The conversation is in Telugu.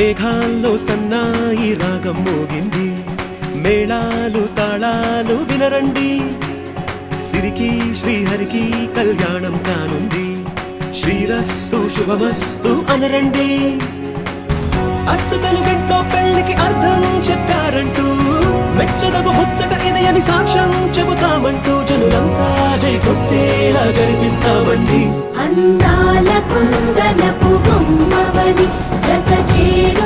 మేఘాల్లో సన్నాయి రాగం మోగింది, మేళాలు తాళాలు వినరండి. సిరికి శ్రీహరికి కళ్యాణం కానుంది, శ్రీరస్తు శుభమస్తు అనరండి. అచ్చతలు గంటో పెళ్లికి అర్థం చెప్పారంటూ, మెచ్చదగు ముచ్చట ఇది అని సాక్ష్యం చెబుతామంటూ, జనులంతా జై కొట్టేలా జరిపిస్తామండి. అందాల కుందనపు బొమ్మవని జత చేరి